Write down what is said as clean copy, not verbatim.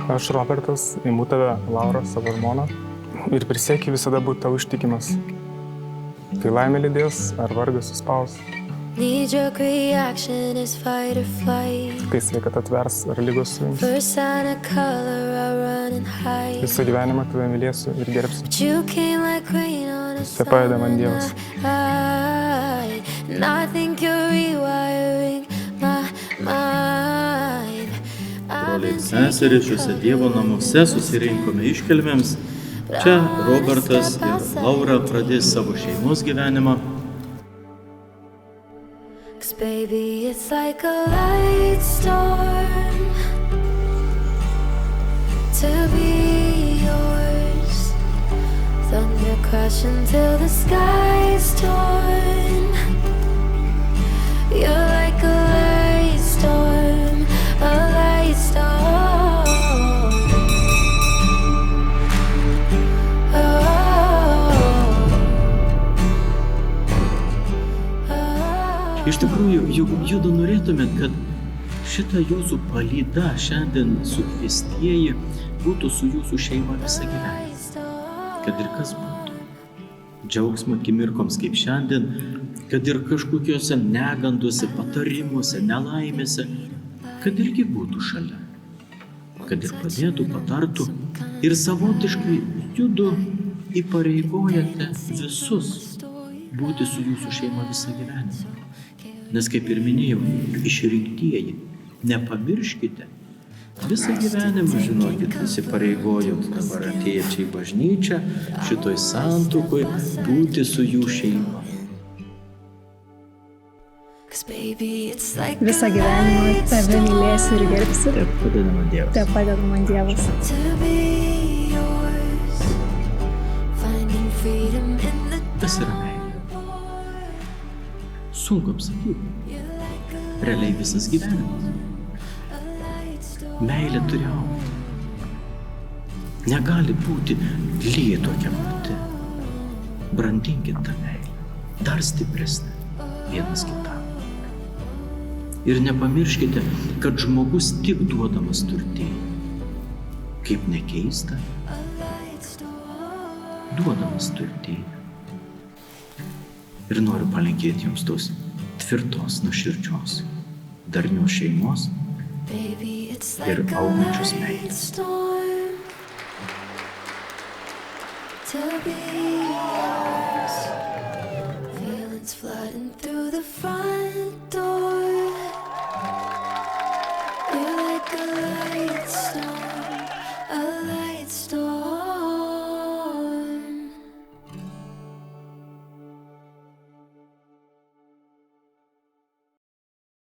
Aš, Robertas, imu tave, Laura, savo žmoną, ir prisiekiu visada būti tau ištikimas. Kai laimė lydės ar vargas suspaus. Knee-jerk reaction is fight or flight. Kai sveikata atvers ar lygos suims. First sign of color, I run and hide. Visą gyvenimą tave mylėsiu ir gerbsiu. But you came like rain on a Tai padeda man Dievas. sunlight. And I think you're rewiring my mind. Broliai ir seserys, šiuose Dievo namuose susirinkome iškilmėms. Čia Robertas ir Laura pradės savo šeimos gyvenimą. 'Cause baby, it's like a light storm to be yours. Thunder crashing till the sky's torn. You're like a light storm, a light storm. Iš tikrųjų, juk judu norėtumėt, kad šita jūsų palyda šiandien sukviestieji būtų su jūsų šeima visą gyvenimą. Kad ir kas būtų. Džiaugsmo akimirkoms kaip šiandien, kad ir kažkokiuose neganduose, patarimuose, nelaimėse, kad irgi būtų šalia. Kad ir padėtų, patartų ir savotiškai judu įpareigojate visus būti su jūsų šeima visą gyvenimą. Nes kaip ir minėjau, išrinktieji, nepamirškite, visą gyvenimą, žinokit, įsipareigojot dabar atėję čia į bažnyčią, šitoj santuokoj, būti su jų šeima. Visą gyvenimą tave mylėsiu ir gerbsiu. Te padeda man Dievas. Te padeda man Dievas. Kas yra meilė? Sunku apsakyti. Realiai visas gyvenimas. Meilė turi augti. Negali būti lygiai tokia pati. Brandinkit tą meilę. Dar stipresnė vienas kitam. Ir nepamirškite, kad žmogus tik duodamas turtėja. Kaip nekeista, duodamas turtėja. Ir noriu palinkėti jums tos tvirtos, nuoširdžios, darnios šeimos ir augančios meilės. Feelings flooding through the front door. You're like a light storm.